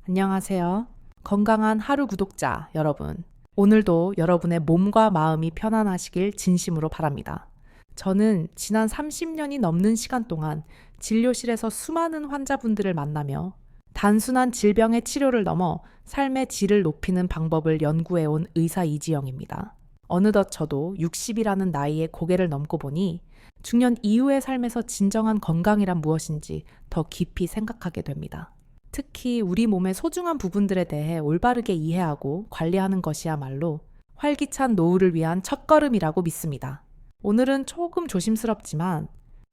안녕하세요. 건강한 하루 구독자 여러분. 오늘도 여러분의 몸과 마음이 편안하시길 진심으로 바랍니다. 저는 지난 30년이 넘는 시간 동안 진료실에서 수많은 환자분들을 만나며 단순한 질병의 치료를 넘어 삶의 질을 높이는 방법을 연구해온 의사 이지영입니다. 어느덧 저도 60이라는 나이에 고개를 넘고 보니 중년 이후의 삶에서 진정한 건강이란 무엇인지 더 깊이 생각하게 됩니다. 특히 우리 몸의 소중한 부분들에 대해 올바르게 이해하고 관리하는 것이야말로 활기찬 노후를 위한 첫걸음이라고 믿습니다. 오늘은 조금 조심스럽지만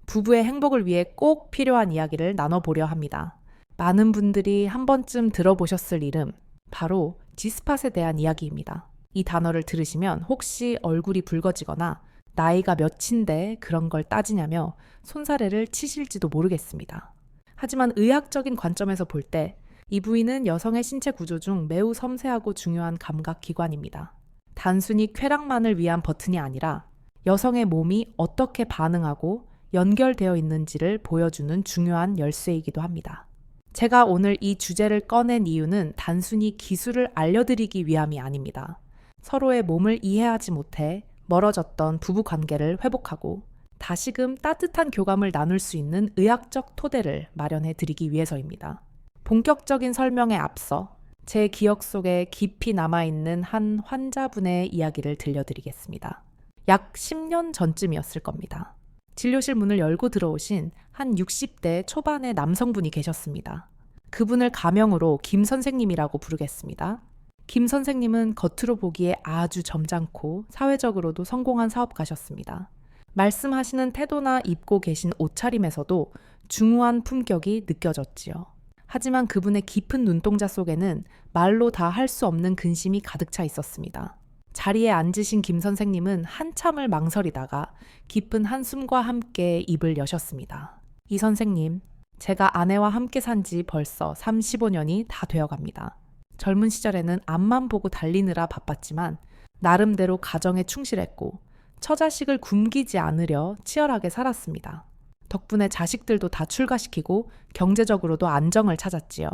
부부의 행복을 위해 꼭 필요한 이야기를 나눠보려 합니다. 많은 분들이 한 번쯤 들어보셨을 이름, 바로 G스팟에 대한 이야기입니다. 이 단어를 들으시면 혹시 얼굴이 붉어지거나 나이가 몇인데 그런 걸 따지냐며 손사래를 치실지도 모르겠습니다. 하지만 의학적인 관점에서 볼 때 이 부위는 여성의 신체 구조 중 매우 섬세하고 중요한 감각 기관입니다. 단순히 쾌락만을 위한 버튼이 아니라 여성의 몸이 어떻게 반응하고 연결되어 있는지를 보여주는 중요한 열쇠이기도 합니다. 제가 오늘 이 주제를 꺼낸 이유는 단순히 기술을 알려드리기 위함이 아닙니다. 서로의 몸을 이해하지 못해 멀어졌던 부부 관계를 회복하고 다시금 따뜻한 교감을 나눌 수 있는 의학적 토대를 마련해 드리기 위해서입니다. 본격적인 설명에 앞서 제 기억 속에 깊이 남아있는 한 환자분의 이야기를 들려드리겠습니다. 약 10년 전쯤이었을 겁니다. 진료실 문을 열고 들어오신 한 60대 초반의 남성분이 계셨습니다. 그분을 가명으로 김 선생님이라고 부르겠습니다. 김 선생님은 겉으로 보기에 아주 점잖고 사회적으로도 성공한 사업가셨습니다. 말씀하시는 태도나 입고 계신 옷차림에서도 중후한 품격이 느껴졌지요. 하지만 그분의 깊은 눈동자 속에는 말로 다 할 수 없는 근심이 가득 차 있었습니다. 자리에 앉으신 김 선생님은 한참을 망설이다가 깊은 한숨과 함께 입을 여셨습니다. 이 선생님, 제가 아내와 함께 산 지 벌써 35년이 다 되어갑니다. 젊은 시절에는 앞만 보고 달리느라 바빴지만 나름대로 가정에 충실했고 처자식을 굶기지 않으려 치열하게 살았습니다. 덕분에 자식들도 다 출가시키고 경제적으로도 안정을 찾았지요.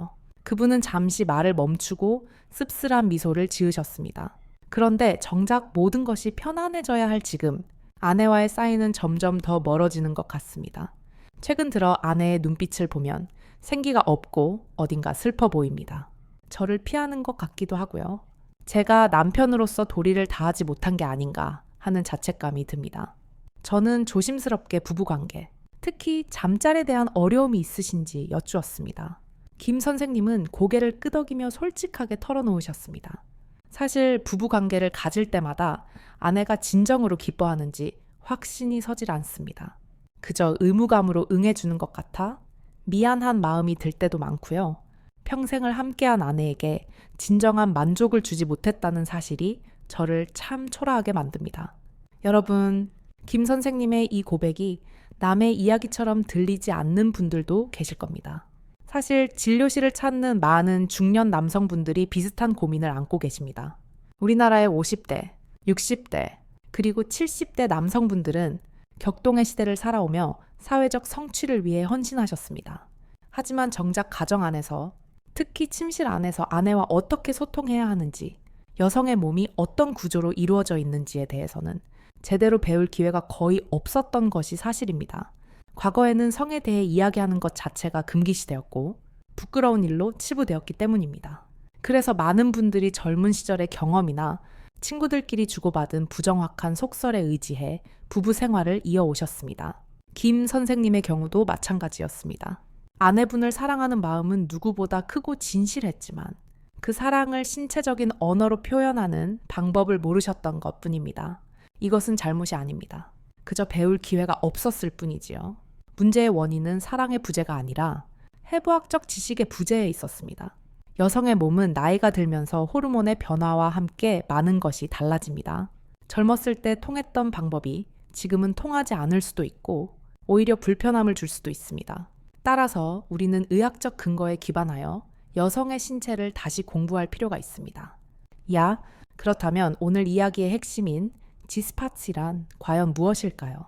그분은 잠시 말을 멈추고 씁쓸한 미소를 지으셨습니다. 그런데 정작 모든 것이 편안해져야 할 지금 아내와의 사이는 점점 더 멀어지는 것 같습니다. 최근 들어 아내의 눈빛을 보면 생기가 없고 어딘가 슬퍼 보입니다. 저를 피하는 것 같기도 하고요. 제가 남편으로서 도리를 다하지 못한 게 아닌가 하는 자책감이 듭니다. 저는 조심스럽게 부부관계, 특히 잠잘에 대한 어려움이 있으신지 여쭈었습니다. 김 선생님은 고개를 끄덕이며 솔직하게 털어놓으셨습니다. 사실 부부관계를 가질 때마다 아내가 진정으로 기뻐하는지 확신이 서질 않습니다. 그저 의무감으로 응해주는 것 같아 미안한 마음이 들 때도 많고요. 평생을 함께한 아내에게 진정한 만족을 주지 못했다는 사실이 저를 참 초라하게 만듭니다. 여러분, 김 선생님의 이 고백이 남의 이야기처럼 들리지 않는 분들도 계실 겁니다. 사실 진료실을 찾는 많은 중년 남성분들이 비슷한 고민을 안고 계십니다. 우리나라의 50대, 60대, 그리고 70대 남성분들은 격동의 시대를 살아오며 사회적 성취를 위해 헌신하셨습니다. 하지만 정작 가정 안에서, 특히 침실 안에서 아내와 어떻게 소통해야 하는지, 여성의 몸이 어떤 구조로 이루어져 있는지에 대해서는 제대로 배울 기회가 거의 없었던 것이 사실입니다. 과거에는 성에 대해 이야기하는 것 자체가 금기시되었고 부끄러운 일로 치부되었기 때문입니다. 그래서 많은 분들이 젊은 시절의 경험이나 친구들끼리 주고받은 부정확한 속설에 의지해 부부 생활을 이어오셨습니다. 김 선생님의 경우도 마찬가지였습니다. 아내분을 사랑하는 마음은 누구보다 크고 진실했지만 그 사랑을 신체적인 언어로 표현하는 방법을 모르셨던 것뿐입니다. 이것은 잘못이 아닙니다. 그저 배울 기회가 없었을 뿐이지요. 문제의 원인은 사랑의 부재가 아니라 해부학적 지식의 부재에 있었습니다. 여성의 몸은 나이가 들면서 호르몬의 변화와 함께 많은 것이 달라집니다. 젊었을 때 통했던 방법이 지금은 통하지 않을 수도 있고 오히려 불편함을 줄 수도 있습니다. 따라서 우리는 의학적 근거에 기반하여 여성의 신체를 다시 공부할 필요가 있습니다. 그렇다면 오늘 이야기의 핵심인 G스팟이란 과연 무엇일까요?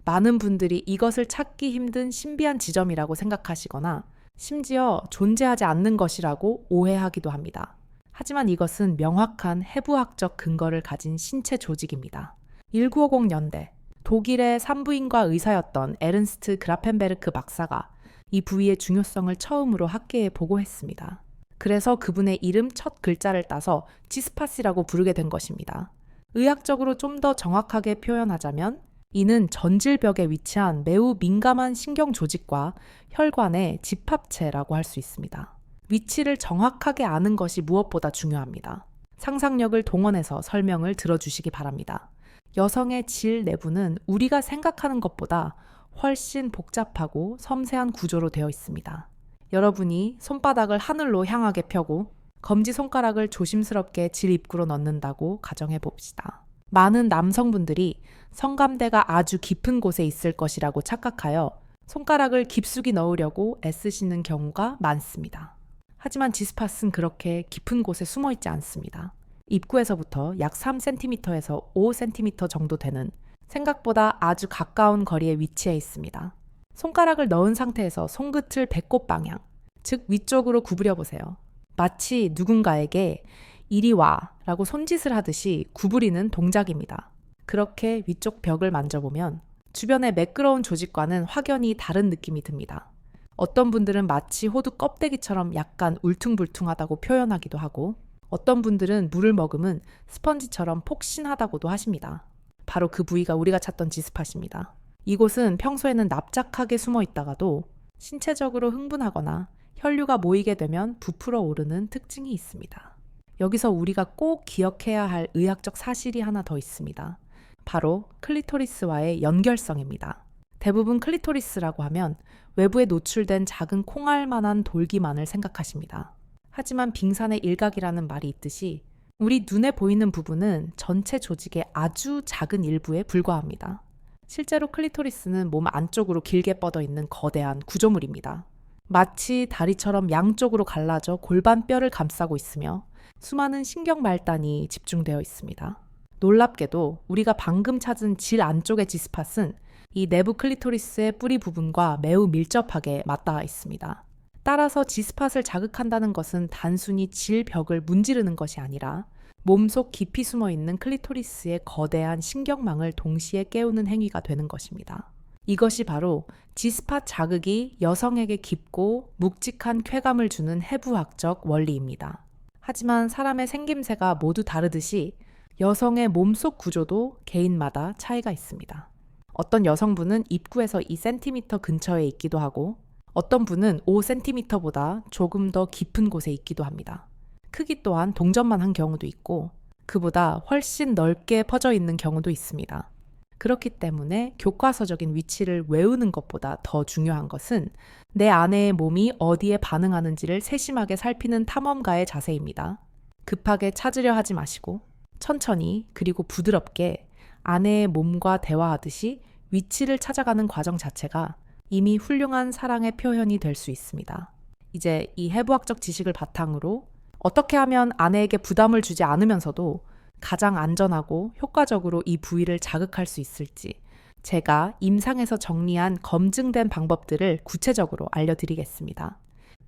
많은 분들이 이것을 찾기 힘든 신비한 지점이라고 생각하시거나 심지어 존재하지 않는 것이라고 오해하기도 합니다. 하지만 이것은 명확한 해부학적 근거를 가진 신체 조직입니다. 1950년대 독일의 산부인과 의사였던 에른스트 그라펜베르크 박사가 이 부위의 중요성을 처음으로 학계에 보고했습니다. 그래서 그분의 이름 첫 글자를 따서 지스파시라고 부르게 된 것입니다. 의학적으로 좀 더 정확하게 표현하자면 이는 전질벽에 위치한 매우 민감한 신경 조직과 혈관의 집합체라고 할 수 있습니다. 위치를 정확하게 아는 것이 무엇보다 중요합니다. 상상력을 동원해서 설명을 들어주시기 바랍니다. 여성의 질 내부는 우리가 생각하는 것보다 훨씬 복잡하고 섬세한 구조로 되어 있습니다. 여러분이 손바닥을 하늘로 향하게 펴고 검지손가락을 조심스럽게 질 입구로 넣는다고 가정해 봅시다. 많은 남성분들이 성감대가 아주 깊은 곳에 있을 것이라고 착각하여 손가락을 깊숙이 넣으려고 애쓰시는 경우가 많습니다. 하지만 지스팟은 그렇게 깊은 곳에 숨어 있지 않습니다. 입구에서부터 약 3cm에서 5cm 정도 되는 생각보다 아주 가까운 거리에 위치해 있습니다. 손가락을 넣은 상태에서 손끝을 배꼽 방향, 즉 위쪽으로 구부려 보세요. 마치 누군가에게 이리 와 라고 손짓을 하듯이 구부리는 동작입니다. 그렇게 위쪽 벽을 만져보면 주변의 매끄러운 조직과는 확연히 다른 느낌이 듭니다. 어떤 분들은 마치 호두 껍데기처럼 약간 울퉁불퉁하다고 표현하기도 하고 어떤 분들은 물을 머금은 스펀지처럼 폭신하다고도 하십니다. 바로 그 부위가 우리가 찾던 지스팟입니다. 이곳은 평소에는 납작하게 숨어 있다가도 신체적으로 흥분하거나 혈류가 모이게 되면 부풀어 오르는 특징이 있습니다. 여기서 우리가 꼭 기억해야 할 의학적 사실이 하나 더 있습니다. 바로 클리토리스와의 연결성입니다. 대부분 클리토리스라고 하면 외부에 노출된 작은 콩알만한 돌기만을 생각하십니다. 하지만 빙산의 일각이라는 말이 있듯이 우리 눈에 보이는 부분은 전체 조직의 아주 작은 일부에 불과합니다. 실제로 클리토리스는 몸 안쪽으로 길게 뻗어 있는 거대한 구조물입니다. 마치 다리처럼 양쪽으로 갈라져 골반뼈를 감싸고 있으며 수많은 신경 말단이 집중되어 있습니다. 놀랍게도 우리가 방금 찾은 질 안쪽의 지스팟은 이 내부 클리토리스의 뿌리 부분과 매우 밀접하게 맞닿아 있습니다. 따라서 지스팟을 자극한다는 것은 단순히 질 벽을 문지르는 것이 아니라 몸속 깊이 숨어 있는 클리토리스의 거대한 신경망을 동시에 깨우는 행위가 되는 것입니다. 이것이 바로 지스팟 자극이 여성에게 깊고 묵직한 쾌감을 주는 해부학적 원리입니다. 하지만 사람의 생김새가 모두 다르듯이 여성의 몸속 구조도 개인마다 차이가 있습니다. 어떤 여성분은 입구에서 2cm 근처에 있기도 하고 어떤 분은 5cm보다 조금 더 깊은 곳에 있기도 합니다. 크기 또한 동전만 한 경우도 있고 그보다 훨씬 넓게 퍼져 있는 경우도 있습니다. 그렇기 때문에 교과서적인 위치를 외우는 것보다 더 중요한 것은 내 아내의 몸이 어디에 반응하는지를 세심하게 살피는 탐험가의 자세입니다. 급하게 찾으려 하지 마시고 천천히 그리고 부드럽게 아내의 몸과 대화하듯이 위치를 찾아가는 과정 자체가 이미 훌륭한 사랑의 표현이 될 수 있습니다. 이제 이 해부학적 지식을 바탕으로 어떻게 하면 아내에게 부담을 주지 않으면서도 가장 안전하고 효과적으로 이 부위를 자극할 수 있을지 제가 임상에서 정리한 검증된 방법들을 구체적으로 알려드리겠습니다.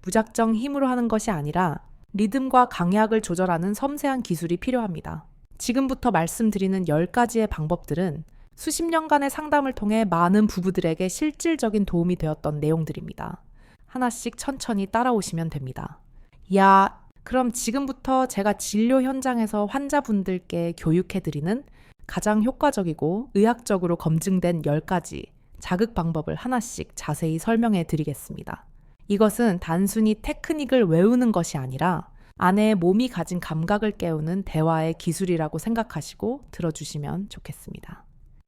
무작정 힘으로 하는 것이 아니라 리듬과 강약을 조절하는 섬세한 기술이 필요합니다. 지금부터 말씀드리는 10가지의 방법들은 수십 년간의 상담을 통해 많은 부부들에게 실질적인 도움이 되었던 내용들입니다. 하나씩 천천히 따라오시면 됩니다. 그럼 지금부터 제가 진료 현장에서 환자분들께 교육해드리는 가장 효과적이고 의학적으로 검증된 10가지 자극 방법을 하나씩 자세히 설명해 드리겠습니다. 이것은 단순히 테크닉을 외우는 것이 아니라 아내의 몸이 가진 감각을 깨우는 대화의 기술이라고 생각하시고 들어주시면 좋겠습니다.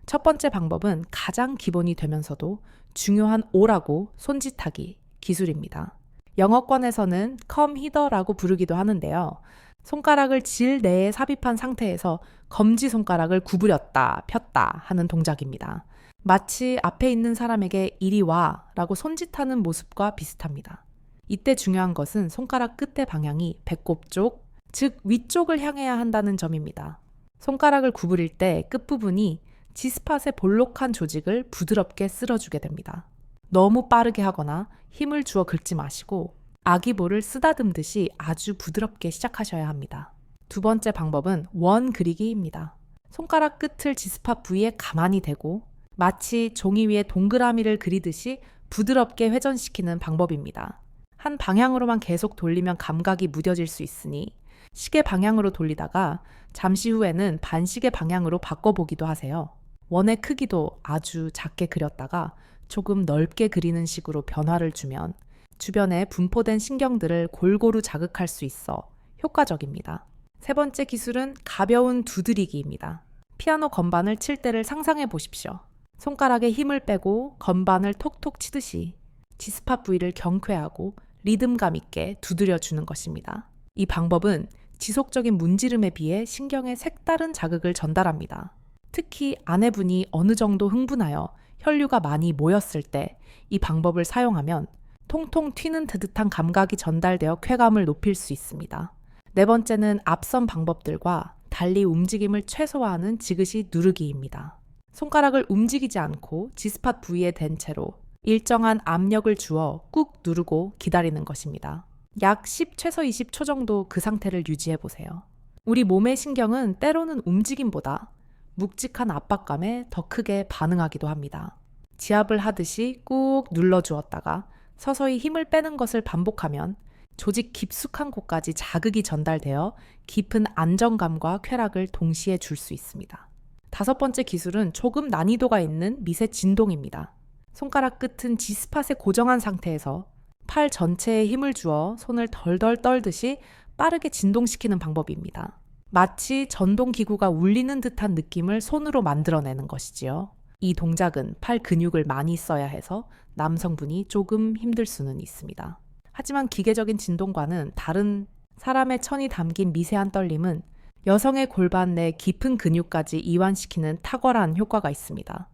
첫 번째 방법은 가장 기본이 되면서도 중요한 오라고 손짓하기 기술입니다. 영어권에서는 come hither라고 부르기도 하는데요. 손가락을 질 내에 삽입한 상태에서 검지손가락을 구부렸다 폈다 하는 동작입니다. 마치 앞에 있는 사람에게 이리 와 라고 손짓하는 모습과 비슷합니다. 이때 중요한 것은 손가락 끝의 방향이 배꼽 쪽, 즉 위쪽을 향해야 한다는 점입니다. 손가락을 구부릴 때 끝부분이 지스팟의 볼록한 조직을 부드럽게 쓸어주게 됩니다. 너무 빠르게 하거나 힘을 주어 긁지 마시고 아기볼을 쓰다듬듯이 아주 부드럽게 시작하셔야 합니다. 두 번째 방법은 원 그리기입니다. 손가락 끝을 지스팟 부위에 가만히 대고 마치 종이 위에 동그라미를 그리듯이 부드럽게 회전시키는 방법입니다. 한 방향으로만 계속 돌리면 감각이 무뎌질 수 있으니 시계 방향으로 돌리다가 잠시 후에는 반시계 방향으로 바꿔보기도 하세요. 원의 크기도 아주 작게 그렸다가 조금 넓게 그리는 식으로 변화를 주면 주변에 분포된 신경들을 골고루 자극할 수 있어 효과적입니다. 세 번째 기술은 가벼운 두드리기입니다. 피아노 건반을 칠 때를 상상해 보십시오. 손가락에 힘을 빼고 건반을 톡톡 치듯이 지스팟 부위를 경쾌하고 리듬감 있게 두드려 주는 것입니다. 이 방법은 지속적인 문지름에 비해 신경에 색다른 자극을 전달합니다. 특히 아내분이 어느 정도 흥분하여 혈류가 많이 모였을 때 이 방법을 사용하면 통통 튀는 듯한 감각이 전달되어 쾌감을 높일 수 있습니다. 네 번째는 앞선 방법들과 달리 움직임을 최소화하는 지그시 누르기입니다. 손가락을 움직이지 않고 지스팟 부위에 댄 채로 일정한 압력을 주어 꾹 누르고 기다리는 것입니다. 약 10 최소 20초 정도 그 상태를 유지해 보세요. 우리 몸의 신경은 때로는 움직임보다 묵직한 압박감에 더 크게 반응하기도 합니다. 지압을 하듯이 꾹 눌러주었다가 서서히 힘을 빼는 것을 반복하면 조직 깊숙한 곳까지 자극이 전달되어 깊은 안정감과 쾌락을 동시에 줄 수 있습니다. 다섯 번째 기술은 조금 난이도가 있는 미세 진동입니다. 손가락 끝은 지스팟에 고정한 상태에서 팔 전체에 힘을 주어 손을 덜덜 떨듯이 빠르게 진동시키는 방법입니다. 마치 전동기구가 울리는 듯한 느낌을 손으로 만들어내는 것이지요. 이 동작은 팔 근육을 많이 써야 해서 남성분이 조금 힘들 수는 있습니다. 하지만 기계적인 진동과는 다른 사람의 천이 담긴 미세한 떨림은 여성의 골반 내 깊은 근육까지 이완시키는 탁월한 효과가 있습니다.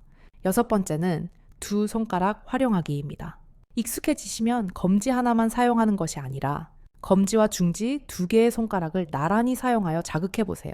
여섯 번째는 두 손가락 활용하기입니다. 익숙해지시면 검지 하나만 사용하는 것이 아니라 검지와 중지 두 개의 손가락을 나란히 사용하여 자극해보세요.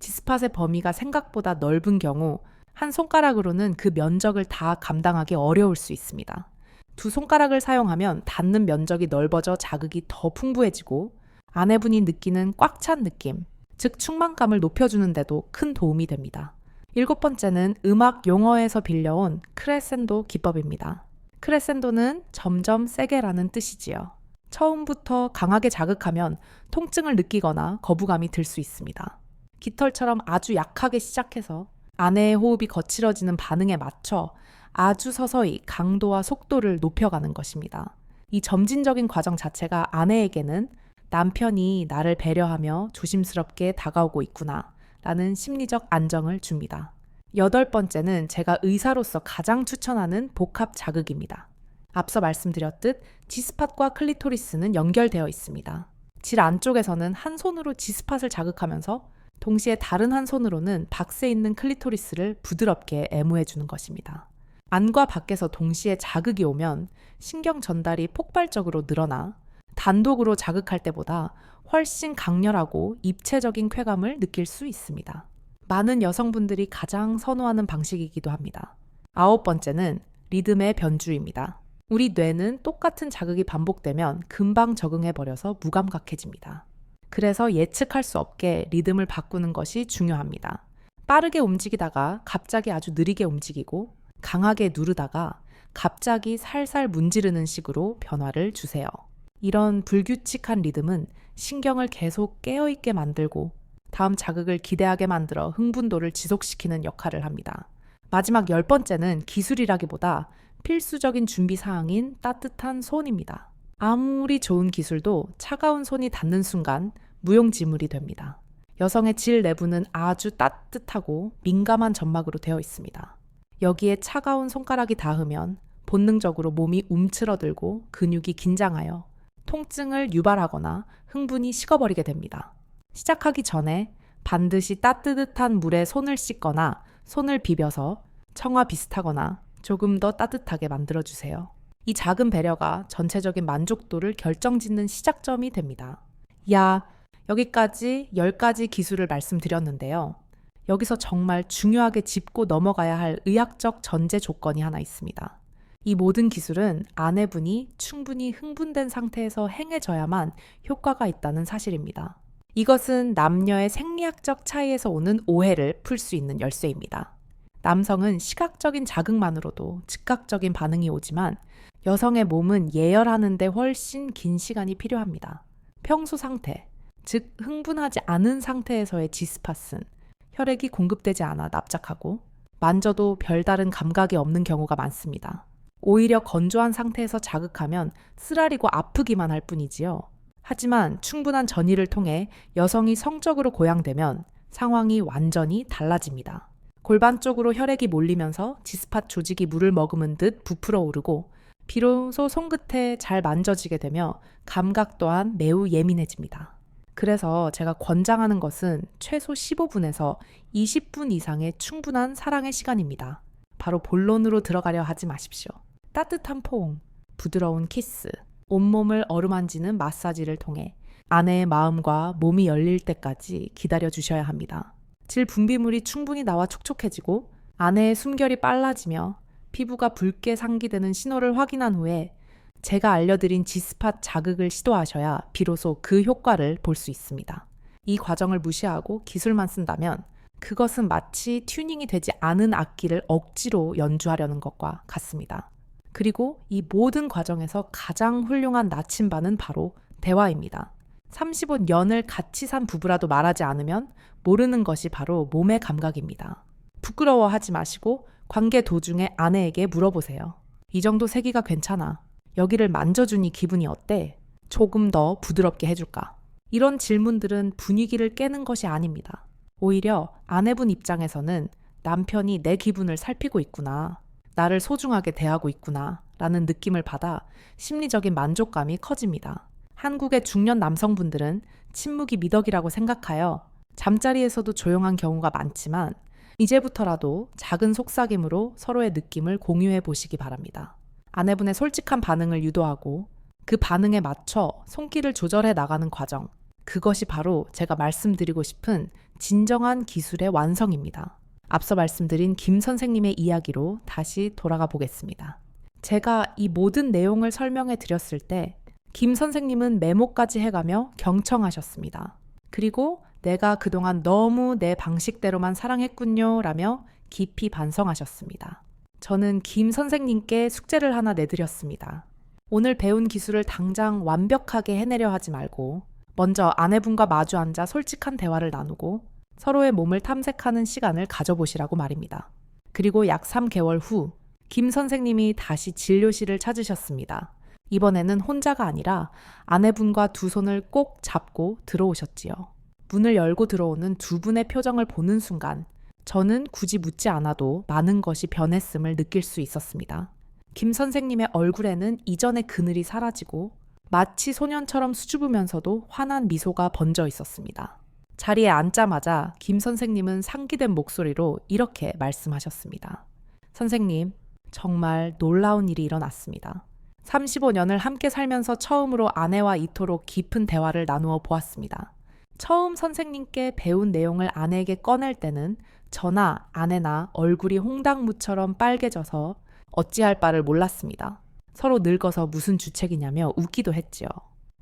지스팟의 범위가 생각보다 넓은 경우 한 손가락으로는 그 면적을 다 감당하기 어려울 수 있습니다. 두 손가락을 사용하면 닿는 면적이 넓어져 자극이 더 풍부해지고 아내분이 느끼는 꽉 찬 느낌, 즉 충만감을 높여주는 데도 큰 도움이 됩니다. 일곱 번째는 음악 용어에서 빌려온 크레센도 기법입니다. 크레센도는 점점 세게라는 뜻이지요. 처음부터 강하게 자극하면 통증을 느끼거나 거부감이 들 수 있습니다. 깃털처럼 아주 약하게 시작해서 아내의 호흡이 거칠어지는 반응에 맞춰 아주 서서히 강도와 속도를 높여가는 것입니다. 이 점진적인 과정 자체가 아내에게는 남편이 나를 배려하며 조심스럽게 다가오고 있구나 라는 심리적 안정을 줍니다. 여덟 번째는 제가 의사로서 가장 추천하는 복합 자극입니다. 앞서 말씀드렸듯 지스팟과 클리토리스는 연결되어 있습니다. 질 안쪽에서는 한 손으로 지스팟을 자극하면서 동시에 다른 한 손으로는 박스에 있는 클리토리스를 부드럽게 애무해 주는 것입니다. 안과 밖에서 동시에 자극이 오면 신경 전달이 폭발적으로 늘어나 단독으로 자극할 때보다 훨씬 강렬하고 입체적인 쾌감을 느낄 수 있습니다. 많은 여성분들이 가장 선호하는 방식이기도 합니다. 아홉 번째는 리듬의 변주입니다. 우리 뇌는 똑같은 자극이 반복되면 금방 적응해버려서 무감각해집니다. 그래서 예측할 수 없게 리듬을 바꾸는 것이 중요합니다. 빠르게 움직이다가 갑자기 아주 느리게 움직이고 강하게 누르다가 갑자기 살살 문지르는 식으로 변화를 주세요. 이런 불규칙한 리듬은 신경을 계속 깨어있게 만들고 다음 자극을 기대하게 만들어 흥분도를 지속시키는 역할을 합니다. 마지막 열 번째는 기술이라기보다 필수적인 준비 사항인 따뜻한 손입니다. 아무리 좋은 기술도 차가운 손이 닿는 순간 무용지물이 됩니다. 여성의 질 내부는 아주 따뜻하고 민감한 점막으로 되어 있습니다. 여기에 차가운 손가락이 닿으면 본능적으로 몸이 움츠러들고 근육이 긴장하여 통증을 유발하거나 흥분이 식어버리게 됩니다. 시작하기 전에 반드시 따뜻한 물에 손을 씻거나 손을 비벼서 청아 비슷하거나 조금 더 따뜻하게 만들어주세요. 이 작은 배려가 전체적인 만족도를 결정짓는 시작점이 됩니다. 여기까지 10가지 기술을 말씀드렸는데요. 여기서 정말 중요하게 짚고 넘어가야 할 의학적 전제 조건이 하나 있습니다. 이 모든 기술은 아내분이 충분히 흥분된 상태에서 행해져야만 효과가 있다는 사실입니다. 이것은 남녀의 생리학적 차이에서 오는 오해를 풀 수 있는 열쇠입니다. 남성은 시각적인 자극만으로도 즉각적인 반응이 오지만 여성의 몸은 예열하는 데 훨씬 긴 시간이 필요합니다. 평소 상태, 즉 흥분하지 않은 상태에서의 지스팟은 혈액이 공급되지 않아 납작하고 만져도 별다른 감각이 없는 경우가 많습니다. 오히려 건조한 상태에서 자극하면 쓰라리고 아프기만 할 뿐이지요. 하지만 충분한 전이를 통해 여성이 성적으로 고양되면 상황이 완전히 달라집니다. 골반 쪽으로 혈액이 몰리면서 지스팟 조직이 물을 머금은 듯 부풀어 오르고 비로소 손끝에 잘 만져지게 되며 감각 또한 매우 예민해집니다. 그래서 제가 권장하는 것은 최소 15분에서 20분 이상의 충분한 사랑의 시간입니다. 바로 본론으로 들어가려 하지 마십시오. 따뜻한 포옹, 부드러운 키스, 온몸을 어루만지는 마사지를 통해 아내의 마음과 몸이 열릴 때까지 기다려 주셔야 합니다. 질 분비물이 충분히 나와 촉촉해지고 아내의 숨결이 빨라지며 피부가 붉게 상기되는 신호를 확인한 후에 제가 알려드린 지스팟 자극을 시도하셔야 비로소 그 효과를 볼 수 있습니다. 이 과정을 무시하고 기술만 쓴다면 그것은 마치 튜닝이 되지 않은 악기를 억지로 연주하려는 것과 같습니다. 그리고 이 모든 과정에서 가장 훌륭한 나침반은 바로 대화입니다. 35년을 같이 산 부부라도 말하지 않으면 모르는 것이 바로 몸의 감각입니다. 부끄러워하지 마시고 관계 도중에 아내에게 물어보세요. 이 정도 세기가 괜찮아. 여기를 만져주니 기분이 어때? 조금 더 부드럽게 해줄까? 이런 질문들은 분위기를 깨는 것이 아닙니다. 오히려 아내분 입장에서는 남편이 내 기분을 살피고 있구나. 나를 소중하게 대하고 있구나. 라는 느낌을 받아 심리적인 만족감이 커집니다. 한국의 중년 남성분들은 침묵이 미덕이라고 생각하여 잠자리에서도 조용한 경우가 많지만 이제부터라도 작은 속삭임으로 서로의 느낌을 공유해 보시기 바랍니다. 아내분의 솔직한 반응을 유도하고 그 반응에 맞춰 손길을 조절해 나가는 과정, 그것이 바로 제가 말씀드리고 싶은 진정한 기술의 완성입니다. 앞서 말씀드린 김 선생님의 이야기로 다시 돌아가 보겠습니다. 제가 이 모든 내용을 설명해 드렸을 때 김 선생님은 메모까지 해가며 경청하셨습니다. 그리고 내가 그동안 너무 내 방식대로만 사랑했군요 라며 깊이 반성하셨습니다. 저는 김 선생님께 숙제를 하나 내드렸습니다. 오늘 배운 기술을 당장 완벽하게 해내려 하지 말고 먼저 아내분과 마주 앉아 솔직한 대화를 나누고 서로의 몸을 탐색하는 시간을 가져보시라고 말입니다. 그리고 약 3개월 후 김 선생님이 다시 진료실을 찾으셨습니다. 이번에는 혼자가 아니라 아내분과 두 손을 꼭 잡고 들어오셨지요. 문을 열고 들어오는 두 분의 표정을 보는 순간 저는 굳이 묻지 않아도 많은 것이 변했음을 느낄 수 있었습니다. 김 선생님의 얼굴에는 이전의 그늘이 사라지고 마치 소년처럼 수줍으면서도 환한 미소가 번져 있었습니다. 자리에 앉자마자 김 선생님은 상기된 목소리로 이렇게 말씀하셨습니다. 선생님, 정말 놀라운 일이 일어났습니다. 35년을 함께 살면서 처음으로 아내와 이토록 깊은 대화를 나누어 보았습니다. 처음 선생님께 배운 내용을 아내에게 꺼낼 때는 저나 아내나 얼굴이 홍당무처럼 빨개져서 어찌할 바를 몰랐습니다. 서로 늙어서 무슨 주책이냐며 웃기도 했지요.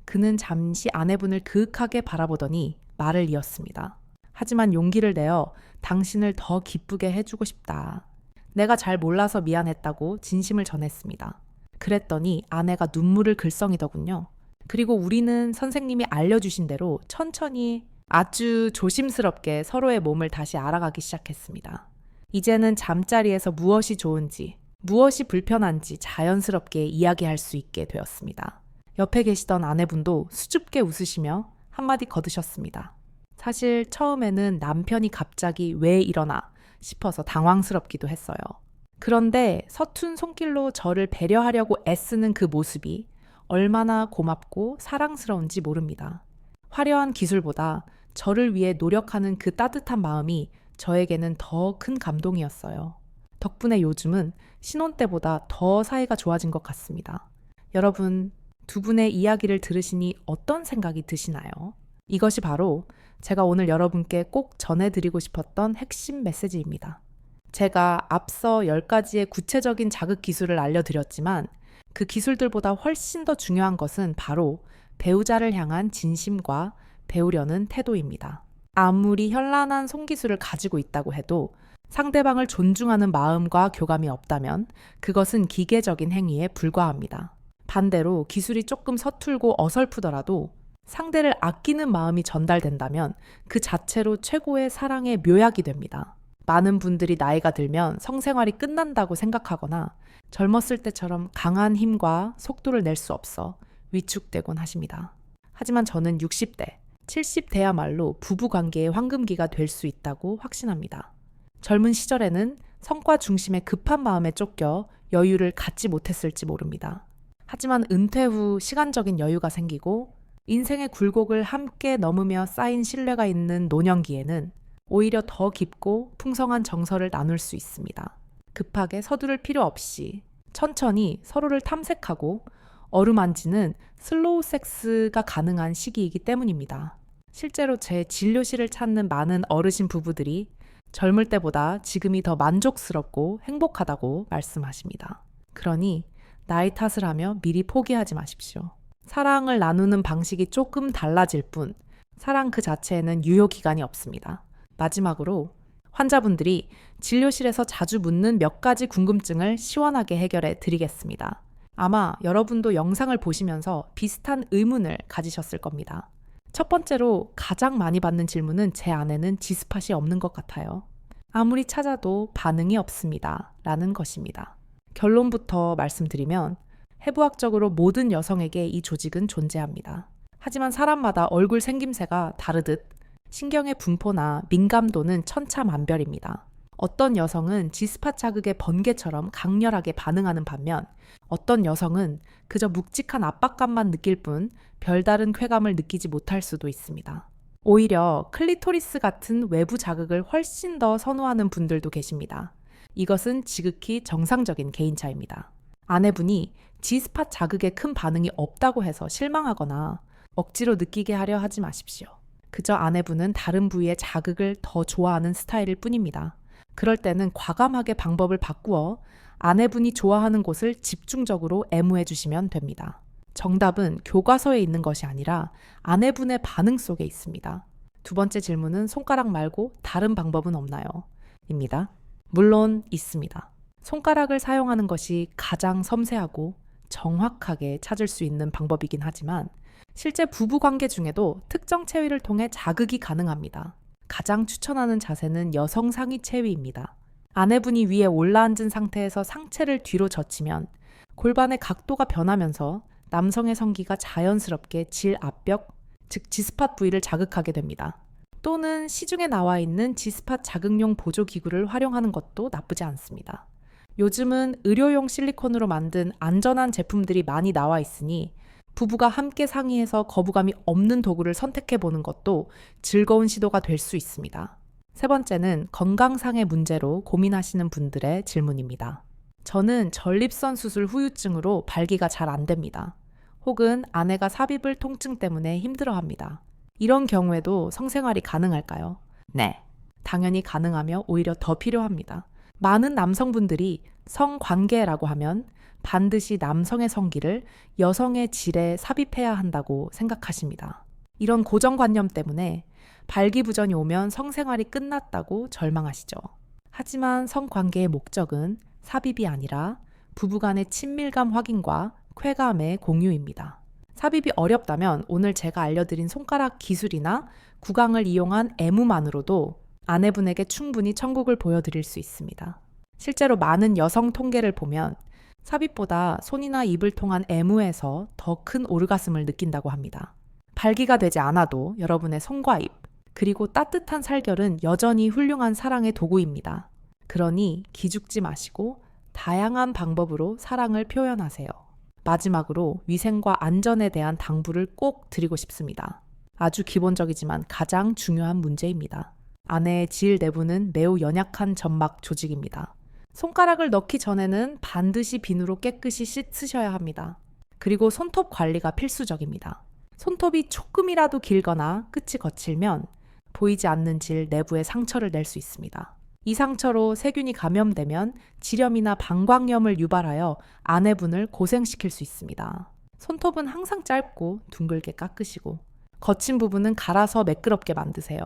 그는 잠시 아내분을 그윽하게 바라보더니 말을 이었습니다. 하지만 용기를 내어 당신을 더 기쁘게 해주고 싶다. 내가 잘 몰라서 미안했다고 진심을 전했습니다. 그랬더니 아내가 눈물을 글썽이더군요. 그리고 우리는 선생님이 알려주신 대로 천천히 아주 조심스럽게 서로의 몸을 다시 알아가기 시작했습니다. 이제는 잠자리에서 무엇이 좋은지, 무엇이 불편한지 자연스럽게 이야기할 수 있게 되었습니다. 옆에 계시던 아내분도 수줍게 웃으시며 한마디 거두셨습니다. 사실 처음에는 남편이 갑자기 왜 이러나 싶어서 당황스럽기도 했어요. 그런데 서툰 손길로 저를 배려하려고 애쓰는 그 모습이 얼마나 고맙고 사랑스러운지 모릅니다. 화려한 기술보다 저를 위해 노력하는 그 따뜻한 마음이 저에게는 더 큰 감동이었어요. 덕분에 요즘은 신혼 때보다 더 사이가 좋아진 것 같습니다. 여러분, 두 분의 이야기를 들으시니 어떤 생각이 드시나요? 이것이 바로 제가 오늘 여러분께 꼭 전해드리고 싶었던 핵심 메시지입니다. 제가 앞서 10가지의 구체적인 자극 기술을 알려드렸지만 그 기술들보다 훨씬 더 중요한 것은 바로 배우자를 향한 진심과 배우려는 태도입니다. 아무리 현란한 손기술을 가지고 있다고 해도 상대방을 존중하는 마음과 교감이 없다면 그것은 기계적인 행위에 불과합니다. 반대로 기술이 조금 서툴고 어설프더라도 상대를 아끼는 마음이 전달된다면 그 자체로 최고의 사랑의 묘약이 됩니다. 많은 분들이 나이가 들면 성생활이 끝난다고 생각하거나 젊었을 때처럼 강한 힘과 속도를 낼 수 없어 위축되곤 하십니다. 하지만 저는 60대, 70대야말로 부부관계의 황금기가 될 수 있다고 확신합니다. 젊은 시절에는 성과 중심의 급한 마음에 쫓겨 여유를 갖지 못했을지 모릅니다. 하지만 은퇴 후 시간적인 여유가 생기고 인생의 굴곡을 함께 넘으며 쌓인 신뢰가 있는 노년기에는 오히려 더 깊고 풍성한 정서를 나눌 수 있습니다. 급하게 서두를 필요 없이 천천히 서로를 탐색하고 어루만지는 슬로우 섹스가 가능한 시기이기 때문입니다. 실제로 제 진료실을 찾는 많은 어르신 부부들이 젊을 때보다 지금이 더 만족스럽고 행복하다고 말씀하십니다. 그러니 나이 탓을 하며 미리 포기하지 마십시오. 사랑을 나누는 방식이 조금 달라질 뿐 사랑 그 자체에는 유효기간이 없습니다. 마지막으로 환자분들이 진료실에서 자주 묻는 몇 가지 궁금증을 시원하게 해결해 드리겠습니다. 아마 여러분도 영상을 보시면서 비슷한 의문을 가지셨을 겁니다. 첫 번째로 가장 많이 받는 질문은 제 아내는 G스팟이 없는 것 같아요. 아무리 찾아도 반응이 없습니다. 라는 것입니다. 결론부터 말씀드리면 해부학적으로 모든 여성에게 이 조직은 존재합니다. 하지만 사람마다 얼굴 생김새가 다르듯 신경의 분포나 민감도는 천차만별입니다. 어떤 여성은 G스팟 자극의 번개처럼 강렬하게 반응하는 반면 어떤 여성은 그저 묵직한 압박감만 느낄 뿐 별다른 쾌감을 느끼지 못할 수도 있습니다. 오히려 클리토리스 같은 외부 자극을 훨씬 더 선호하는 분들도 계십니다. 이것은 지극히 정상적인 개인차입니다. 아내분이 G스팟 자극에 큰 반응이 없다고 해서 실망하거나 억지로 느끼게 하려 하지 마십시오. 그저 아내분은 다른 부위의 자극을 더 좋아하는 스타일일 뿐입니다. 그럴 때는 과감하게 방법을 바꾸어 아내분이 좋아하는 곳을 집중적으로 애무해 주시면 됩니다. 정답은 교과서에 있는 것이 아니라 아내분의 반응 속에 있습니다. 두 번째 질문은 손가락 말고 다른 방법은 없나요? 입니다. 물론 있습니다. 손가락을 사용하는 것이 가장 섬세하고 정확하게 찾을 수 있는 방법이긴 하지만 실제 부부관계 중에도 특정 체위를 통해 자극이 가능합니다. 가장 추천하는 자세는 여성 상위 체위입니다. 아내분이 위에 올라앉은 상태에서 상체를 뒤로 젖히면 골반의 각도가 변하면서 남성의 성기가 자연스럽게 질 앞벽, 즉 G스팟 부위를 자극하게 됩니다. 또는 시중에 나와 있는 G스팟 자극용 보조기구를 활용하는 것도 나쁘지 않습니다. 요즘은 의료용 실리콘으로 만든 안전한 제품들이 많이 나와 있으니 부부가 함께 상의해서 거부감이 없는 도구를 선택해보는 것도 즐거운 시도가 될 수 있습니다. 세 번째는 건강상의 문제로 고민하시는 분들의 질문입니다. 저는 전립선 수술 후유증으로 발기가 잘 안 됩니다. 혹은 아내가 삽입을 통증 때문에 힘들어합니다. 이런 경우에도 성생활이 가능할까요? 네, 당연히 가능하며 오히려 더 필요합니다. 많은 남성분들이 성관계라고 하면 반드시 남성의 성기를 여성의 질에 삽입해야 한다고 생각하십니다. 이런 고정관념 때문에 발기부전이 오면 성생활이 끝났다고 절망하시죠. 하지만 성관계의 목적은 삽입이 아니라 부부간의 친밀감 확인과 쾌감의 공유입니다. 삽입이 어렵다면 오늘 제가 알려드린 손가락 기술이나 구강을 이용한 애무만으로도 아내분에게 충분히 천국을 보여드릴 수 있습니다. 실제로 많은 여성 통계를 보면 삽입보다 손이나 입을 통한 애무에서 더 큰 오르가슴을 느낀다고 합니다. 발기가 되지 않아도 여러분의 손과 입, 그리고 따뜻한 살결은 여전히 훌륭한 사랑의 도구입니다. 그러니 기죽지 마시고 다양한 방법으로 사랑을 표현하세요. 마지막으로 위생과 안전에 대한 당부를 꼭 드리고 싶습니다. 아주 기본적이지만 가장 중요한 문제입니다. 아내의 질 내부는 매우 연약한 점막 조직입니다. 손가락을 넣기 전에는 반드시 비누로 깨끗이 씻으셔야 합니다. 그리고 손톱 관리가 필수적입니다. 손톱이 조금이라도 길거나 끝이 거칠면 보이지 않는 질 내부에 상처를 낼 수 있습니다. 이 상처로 세균이 감염되면 지렴이나 방광염을 유발하여 아내분을 고생시킬 수 있습니다. 손톱은 항상 짧고 둥글게 깎으시고 거친 부분은 갈아서 매끄럽게 만드세요.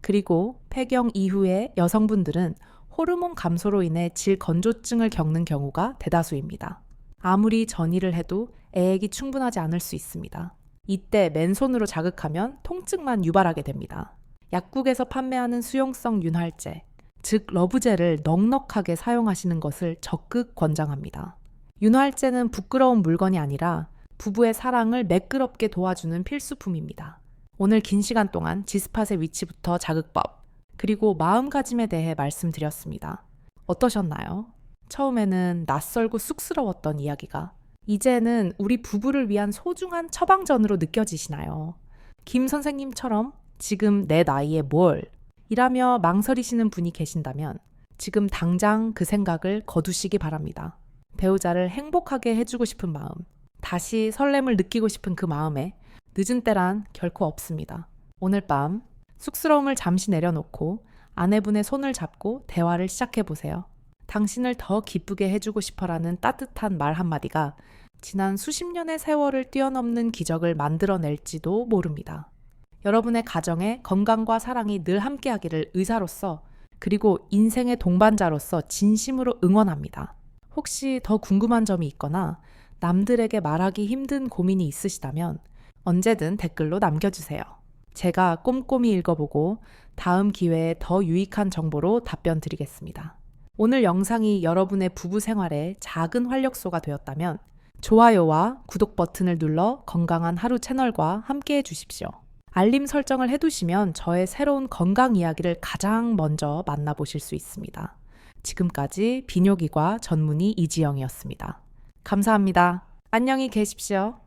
그리고 폐경 이후에 여성분들은 호르몬 감소로 인해 질건조증을 겪는 경우가 대다수입니다. 아무리 전이를 해도 애액이 충분하지 않을 수 있습니다. 이때 맨손으로 자극하면 통증만 유발하게 됩니다. 약국에서 판매하는 수용성 윤활제, 즉 러브젤을 넉넉하게 사용하시는 것을 적극 권장합니다. 윤활제는 부끄러운 물건이 아니라 부부의 사랑을 매끄럽게 도와주는 필수품입니다. 오늘 긴 시간 동안 G스팟의 위치부터 자극법, 그리고 마음가짐에 대해 말씀드렸습니다. 어떠셨나요? 처음에는 낯설고 쑥스러웠던 이야기가 이제는 우리 부부를 위한 소중한 처방전으로 느껴지시나요? 김 선생님처럼 지금 내 나이에 뭘? 이라며 망설이시는 분이 계신다면 지금 당장 그 생각을 거두시기 바랍니다. 배우자를 행복하게 해주고 싶은 마음, 다시 설렘을 느끼고 싶은 그 마음에 늦은 때란 결코 없습니다. 오늘 밤 쑥스러움을 잠시 내려놓고 아내분의 손을 잡고 대화를 시작해보세요. 당신을 더 기쁘게 해주고 싶어라는 따뜻한 말 한마디가 지난 수십 년의 세월을 뛰어넘는 기적을 만들어낼지도 모릅니다. 여러분의 가정에 건강과 사랑이 늘 함께하기를 의사로서 그리고 인생의 동반자로서 진심으로 응원합니다. 혹시 더 궁금한 점이 있거나 남들에게 말하기 힘든 고민이 있으시다면 언제든 댓글로 남겨주세요. 제가 꼼꼼히 읽어보고 다음 기회에 더 유익한 정보로 답변 드리겠습니다. 오늘 영상이 여러분의 부부 생활에 작은 활력소가 되었다면 좋아요와 구독 버튼을 눌러 건강한 하루 채널과 함께 해주십시오. 알림 설정을 해두시면 저의 새로운 건강 이야기를 가장 먼저 만나보실 수 있습니다. 지금까지 비뇨기과 전문의 이지영이었습니다. 감사합니다. 안녕히 계십시오.